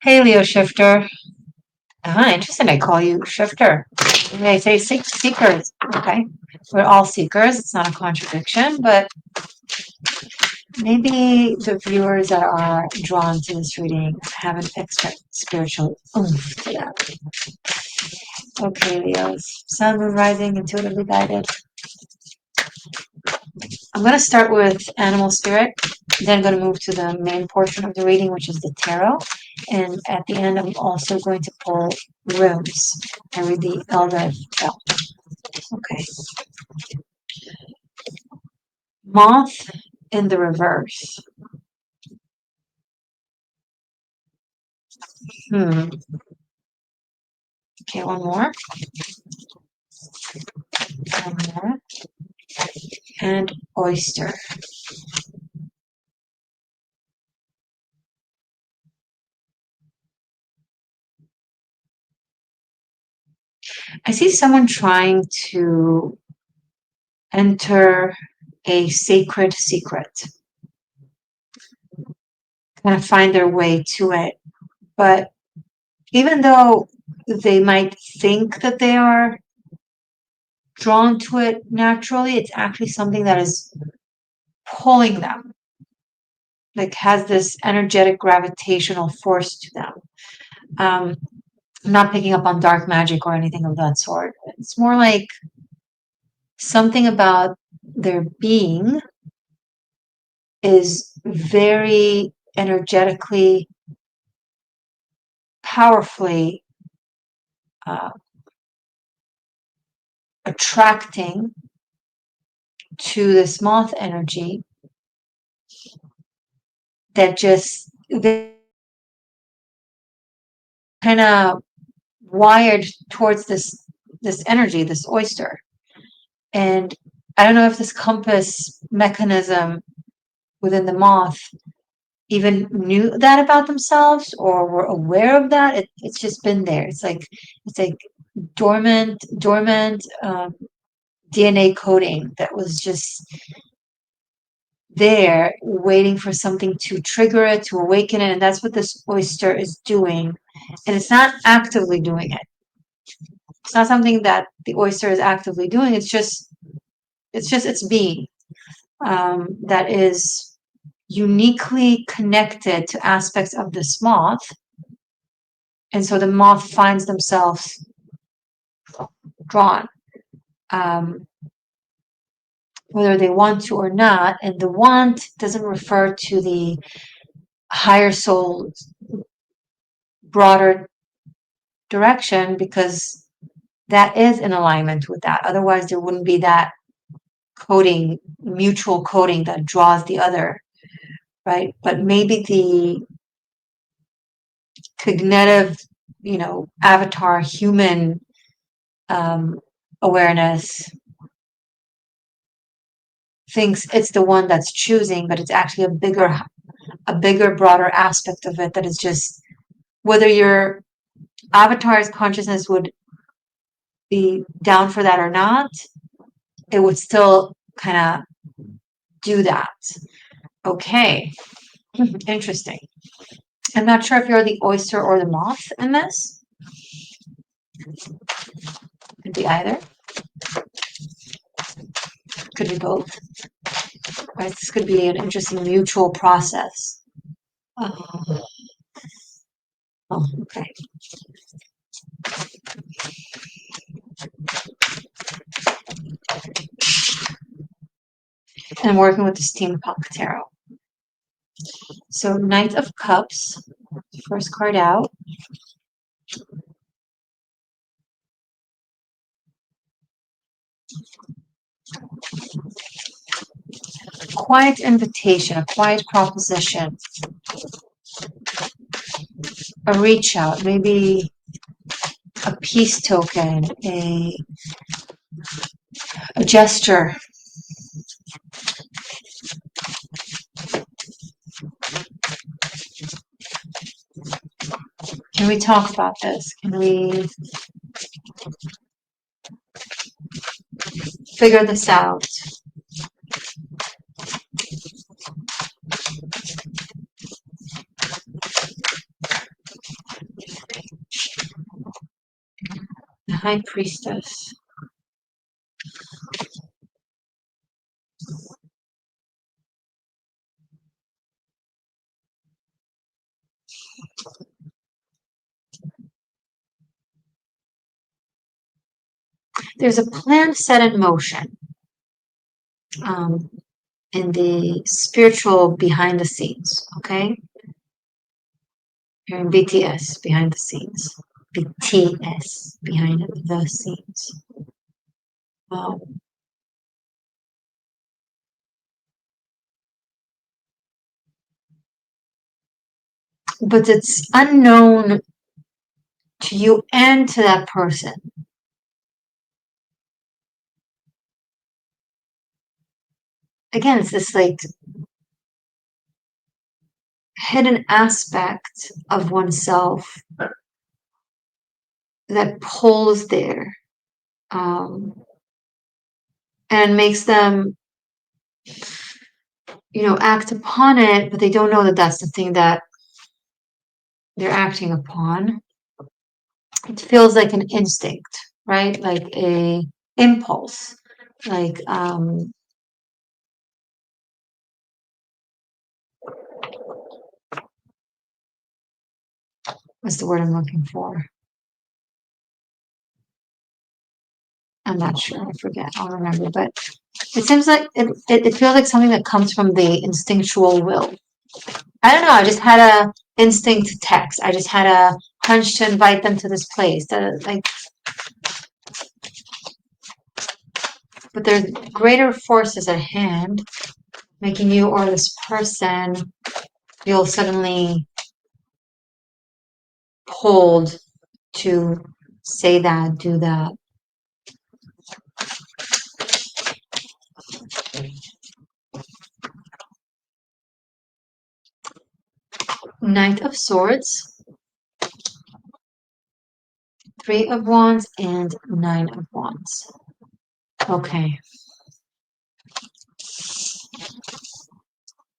Hey, Leo Shifter. Interesting. I call you Shifter. They say seekers. Okay. We're all seekers. It's not a contradiction, but maybe the viewers that are drawn to this reading have an extra spiritual oomph to them. Okay, Leos. Sun, moon, rising, intuitively guided. I'm going to start with animal spirit, then I'm going to move to the main portion of the reading, which is the tarot. And at the end, I'm also going to pull runes and read the Elder Bell. Okay. Moth in the reverse. Hmm. Okay, one more. One more. And oyster. I see someone trying to enter a sacred secret, kind of find their way to it. But even though they might think that they are drawn to it naturally, it's actually something that is pulling them, like has this energetic gravitational force to them. I'm not picking up on dark magic or anything of that sort. It's more like something about their being is very energetically, powerfully uh, attracting to this moth energy that just they kind of wired towards this energy, this oyster. And I don't know if this compass mechanism within the moth even knew that about themselves or were aware of that. It's just been there. It's like dormant DNA coding that was just there waiting for something to trigger it, to awaken it. And that's what this oyster is doing. And it's not actively doing it. It's not something that the oyster is actively doing. It's just its being that is uniquely connected to aspects of this moth. And so the moth finds themselves drawn, um, whether they want to or not. And the want doesn't refer to the higher soul, broader direction, because that is in alignment with that. Otherwise, there wouldn't be that coding, mutual coding that draws the other, right? But maybe the cognitive, avatar human awareness thinks it's the one that's choosing, but it's actually a bigger, broader aspect of it that is just whether your avatar's consciousness would be down for that or not, it would still kind of do that. Okay, interesting. I'm not sure if you're the oyster or the moth in this. Could be either. Could be both. Right? This could be an interesting mutual process. Oh, okay. And I'm working with the Steampunk Tarot. So Knight of Cups, first card out. Quiet invitation, a quiet proposition, a reach out, maybe a peace token, a gesture. Can we talk about this? Can we figure this out? High Priestess. There's a plan set in motion in the spiritual behind the scenes, okay? You're in BTS, behind the scenes. BTS, behind the scenes. But it's unknown to you and to that person. Again, it's this like hidden aspect of oneself that pulls there, and makes them, act upon it, but they don't know that that's the thing that they're acting upon. It feels like an instinct, right? Like a impulse, like what's the word I'm looking for? I'm not sure. I forget. I'll remember. But it seems like it feels like something that comes from the instinctual will. I don't know. I just had a instinct to text. I just had a hunch to invite them to this place. But there's greater forces at hand, making you or this person feel suddenly pulled to say that, do that. Knight of Swords, Three of Wands, and Nine of Wands. Okay.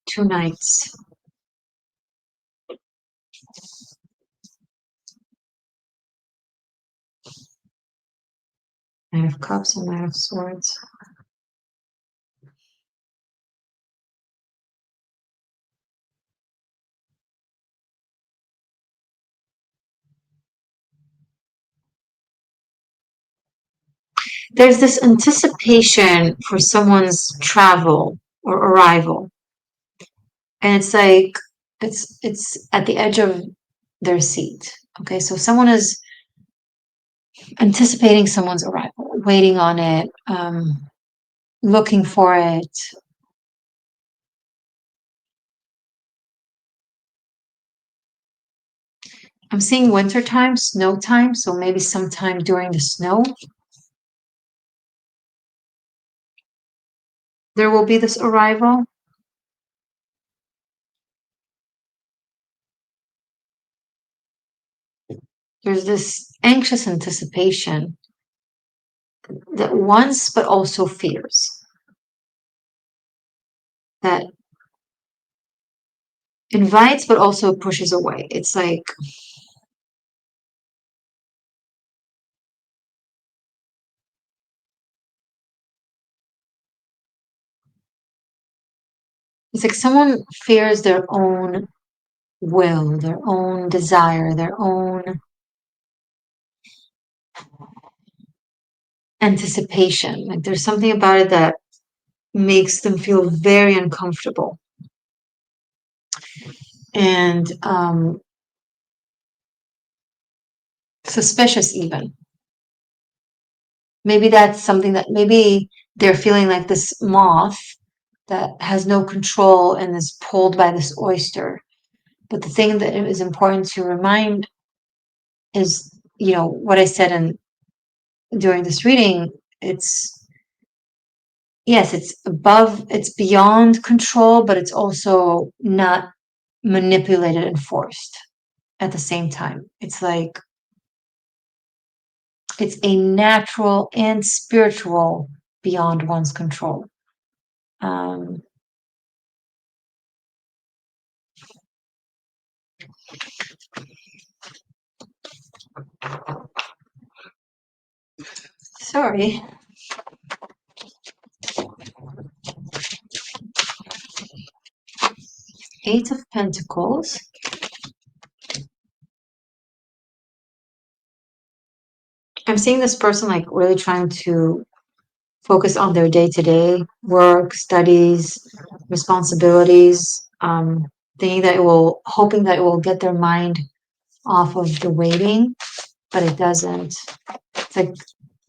Two knights. Knight of Cups and Knight of Swords. There's this anticipation for someone's travel or arrival. And it's like it's at the edge of their seat. Okay, so someone is anticipating someone's arrival, waiting on it, looking for it. I'm seeing winter time, snow time, so maybe sometime during the snow there will be this arrival. There's this anxious anticipation that wants but also fears, that invites but also pushes away. It's like someone fears their own will, their own desire, their own anticipation. Like there's something about it that makes them feel very uncomfortable and suspicious even. Maybe that's something that maybe they're feeling like this moth that has no control and is pulled by this oyster. But the thing that is important to remind is, what I said during this reading, it's yes, it's beyond control, but it's also not manipulated and forced at the same time. It's like it's a natural and spiritual beyond one's control. Um, story. Eight of Pentacles. I'm seeing this person like really trying to focus on their day-to-day work, studies, responsibilities, thinking that hoping that it will get their mind off of the waiting, but it doesn't. It's like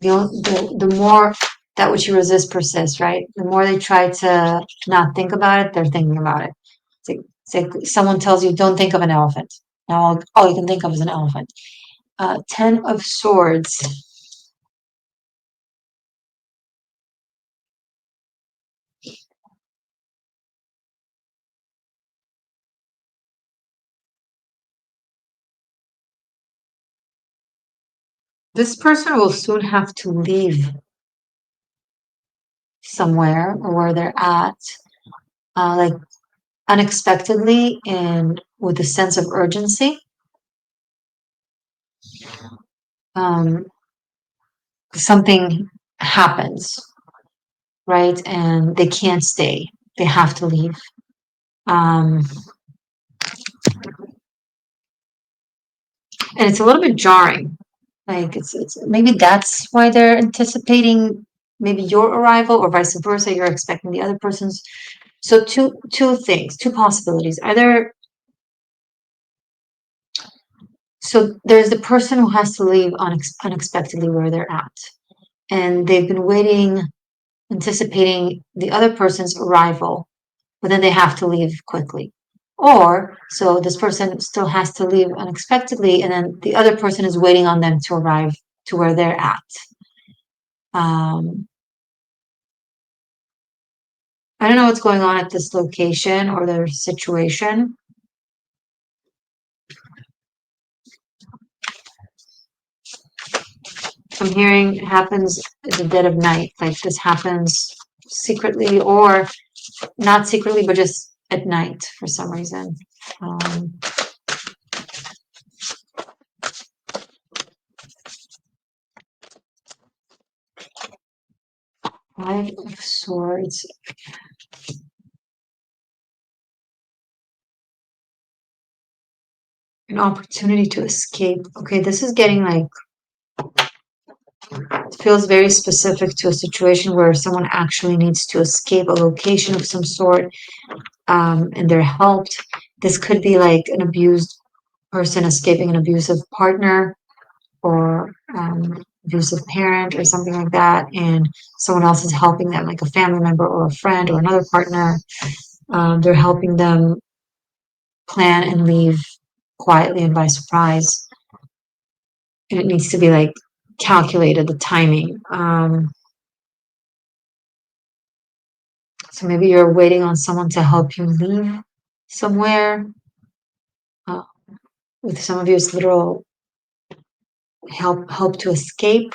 the more that which you resist persists, right? The more they try to not think about it, they're thinking about it. It's like someone tells you, don't think of an elephant. Now all you can think of is an elephant. 10 of Swords. This person will soon have to leave somewhere or where they're at, like unexpectedly and with a sense of urgency. Um, something happens, right? And they can't stay. They have to leave. Um, and it's a little bit jarring. Like it's maybe that's why they're anticipating maybe your arrival or vice versa. You're expecting the other person's. So two things, two possibilities. Either so there's the person who has to leave unexpectedly where they're at, and they've been waiting, anticipating the other person's arrival, but then they have to leave quickly. Or so this person still has to leave unexpectedly, and then the other person is waiting on them to arrive to where they're at. Um, I don't know what's going on at this location or their situation. I'm hearing it happens in the dead of night, like this happens secretly or not secretly, but just at night for some reason. Um, Five of Swords. An opportunity to escape. Okay, this is getting like, it feels very specific to a situation where someone actually needs to escape a location of some sort, and they're helped. This could be like an abused person escaping an abusive partner or abusive parent or something like that, and someone else is helping them, like a family member or a friend or another partner. They're helping them plan and leave quietly and by surprise. And it needs to be like calculated, the timing. So maybe you're waiting on someone to help you leave somewhere. Uh, with some of you, it's literal help to escape.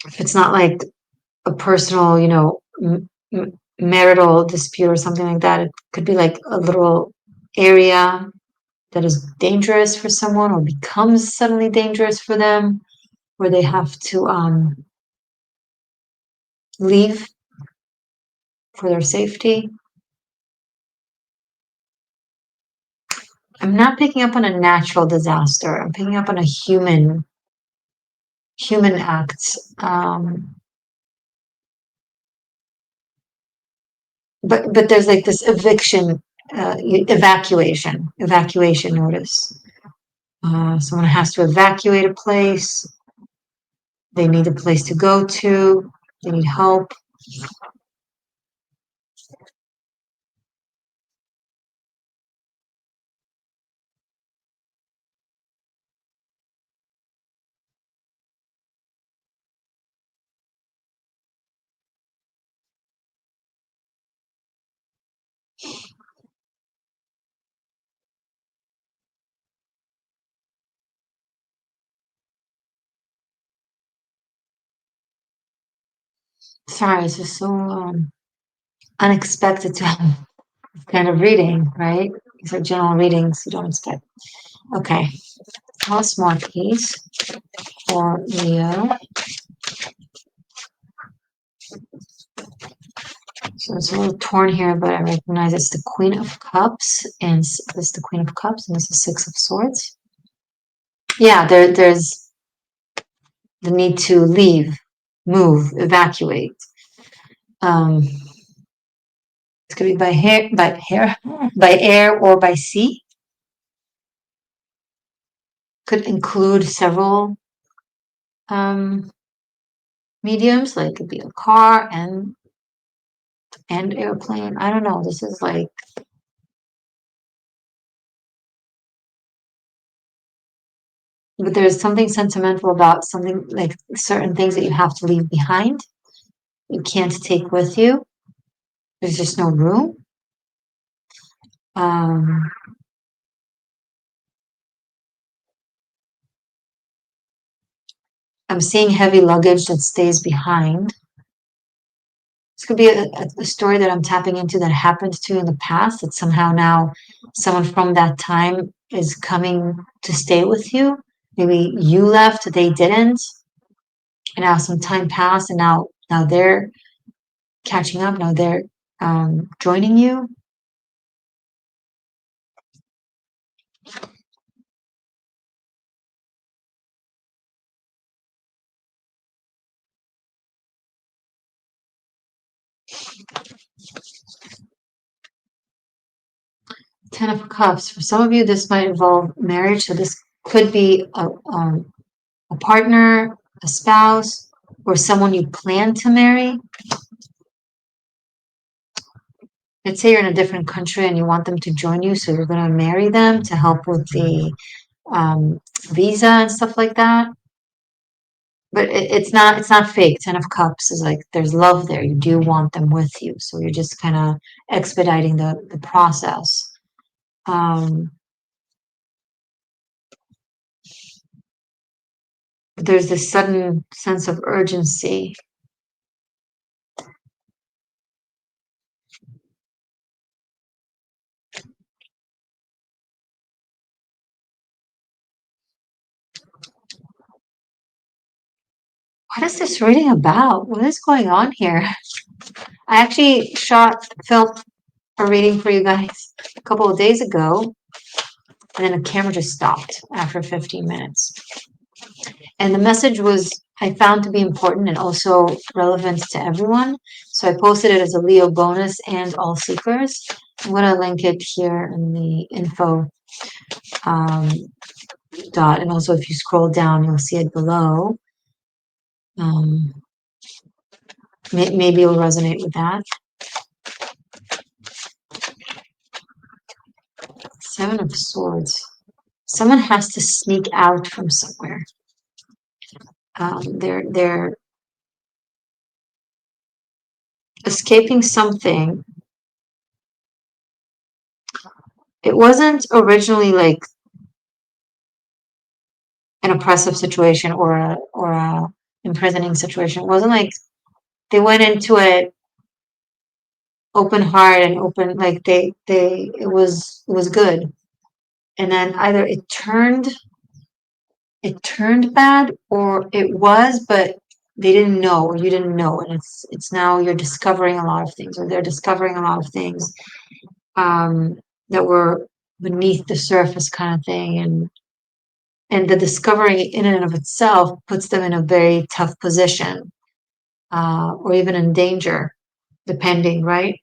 If it's not like a personal, marital dispute or something like that, it could be like a little area that is dangerous for someone or becomes suddenly dangerous for them, where they have to leave for their safety. I'm not picking up on a natural disaster. I'm picking up on a human act. But there's like this evacuation notice. Someone has to evacuate a place. They need a place to go to. They need help. Sorry, it's just so unexpected to have this kind of reading, right? These are general readings you don't expect. Okay. One more piece for Leo. So it's a little torn here, but I recognize it's the Queen of Cups, and this is the Queen of Cups, and this is Six of Swords. Yeah, there's the need to leave, move, evacuate. It's gonna be by air, or by sea. Could include several mediums, like it could be a car and airplane. I don't know. This is like, but there's something sentimental about something, like certain things that you have to leave behind. You can't take with you. There's just no room. Um, I'm seeing heavy luggage that stays behind. This could be a story that I'm tapping into that happened to you in the past, that somehow now someone from that time is coming to stay with you. Maybe you left, they didn't, and now some time passed, and now they're catching up. Now they're joining you. Ten of Cups. For some of you, this might involve marriage. So this could be a partner, a spouse, or someone you plan to marry. Let's say you're in a different country and you want them to join you, so you're going to marry them to help with the visa and stuff like that. But it's not fake. Ten of Cups is like there's love there. You do want them with you, so you're just kind of expediting the process. Um, but there's this sudden sense of urgency. What is this reading about? What is going on here? I actually filmed a reading for you guys a couple of days ago, and then the camera just stopped after 15 minutes. And the message was, I found to be important and also relevant to everyone. So I posted it as a Leo bonus and all seekers. I'm going to link it here in the info dot. And also, if you scroll down, you'll see it below. Maybe you'll resonate with that. Seven of Swords. Someone has to sneak out from somewhere. They're escaping something. It wasn't originally like an oppressive situation or a imprisoning situation. It wasn't like they went into it open heart and open, like it was good. And then either it turned bad, or it was, but they didn't know, or you didn't know, and it's now you're discovering a lot of things, or they're discovering a lot of things that were beneath the surface, kind of thing, and the discovering in and of itself puts them in a very tough position, or even in danger, depending, right?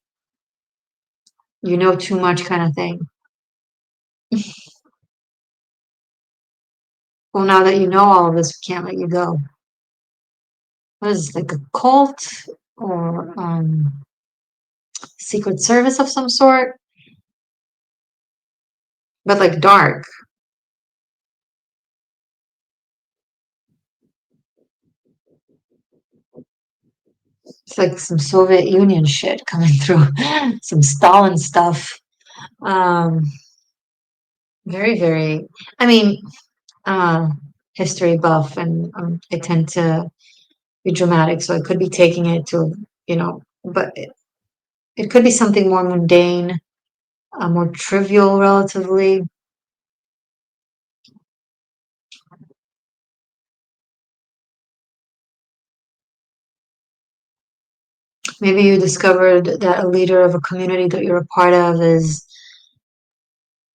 You know too much, kind of thing. Well, now that you know all of this, we can't let you go. What is this, like a cult, or secret service of some sort? But like dark. It's like some Soviet Union shit coming through, some Stalin stuff. Um, very, very. I mean, I'm a history buff, and I tend to be dramatic, so I could be taking it to, but it could be something more mundane, more trivial, relatively. Maybe you discovered that a leader of a community that you're a part of is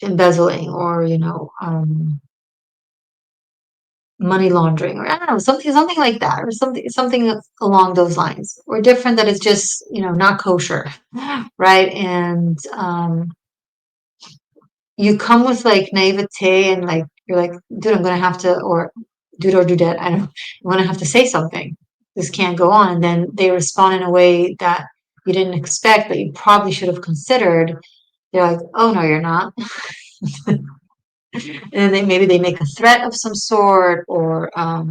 embezzling or, money laundering, or I don't know, something like that, or something along those lines, or different that is just, not kosher, right? And you come with like naivete and like you're like, dude, I'm gonna have to, or dude or dudette, I don't know, I'm gonna have to say something. This can't go on. And then they respond in a way that you didn't expect, but you probably should have considered. They're like, oh no, you're not. And then maybe they make a threat of some sort, or I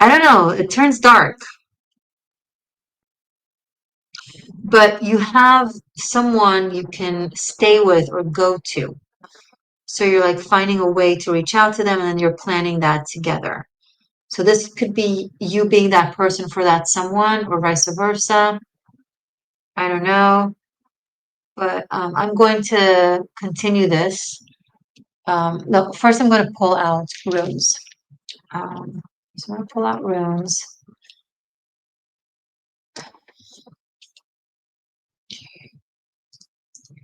don't know, it turns dark. But you have someone you can stay with or go to. So you're like finding a way to reach out to them, and then you're planning that together. So this could be you being that person for that someone, or vice versa. I don't know. But I'm going to continue this. No, first I'm going to pull out runes. So I'm going to pull out runes.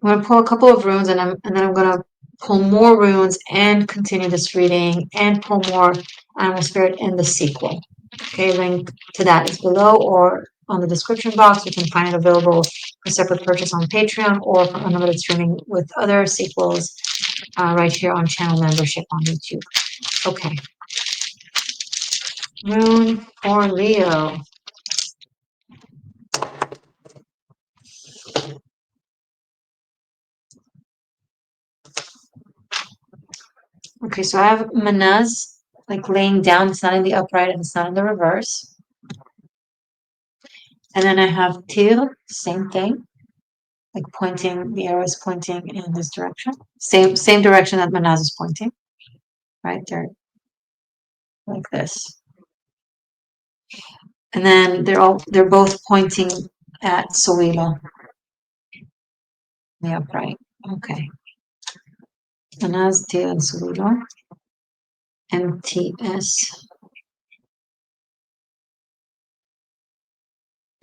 I'm going to pull a couple of runes, and then I'm going to pull more runes and continue this reading and pull more animal spirit in the sequel. Okay, link to that is below or on the description box. You can find it available for separate purchase on Patreon or for unlimited streaming with other sequels right here on channel membership on YouTube. Okay. Rune for Leo. Okay, so I have Manaz, like laying down. It's not in the upright and it's not in the reverse. And then I have Tir, same thing, like pointing, the arrow is pointing in this direction. Same direction that Manaz is pointing, right? They're like this. And then they're both pointing at Solilo, the upright. Okay. Manaz, Tir, and Solilo. MTS.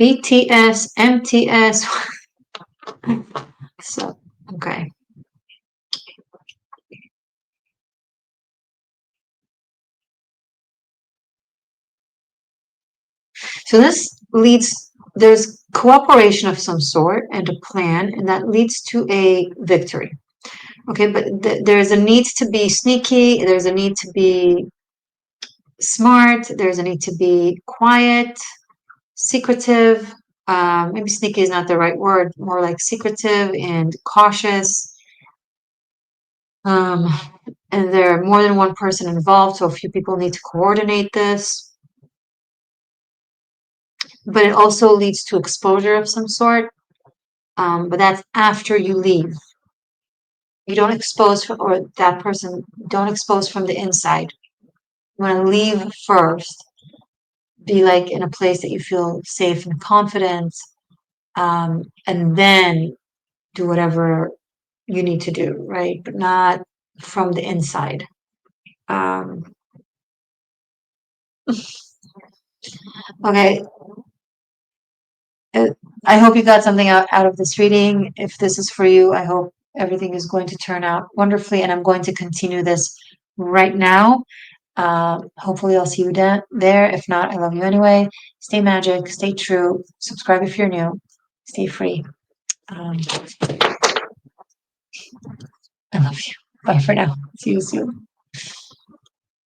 BTS, MTS. So, okay. So this leads, there's cooperation of some sort and a plan, and that leads to a victory. Okay, but there's a need to be sneaky, there's a need to be smart, there's a need to be quiet, secretive. Maybe sneaky is not the right word, more like secretive and cautious. Um, and there are more than one person involved, so a few people need to coordinate this. But it also leads to exposure of some sort. But that's after you leave. You don't expose, or that person, don't expose from the inside. You want to leave first, be like in a place that you feel safe and confident, and then do whatever you need to do, right? But not from the inside. Um, okay. I hope you got something out of this reading. If this is for you, I hope everything is going to turn out wonderfully, and I'm going to continue this right now. Hopefully I'll see you there. If not, I love you anyway. Stay magic, stay true, subscribe if you're new, stay free. I love you. Bye for now. See you soon.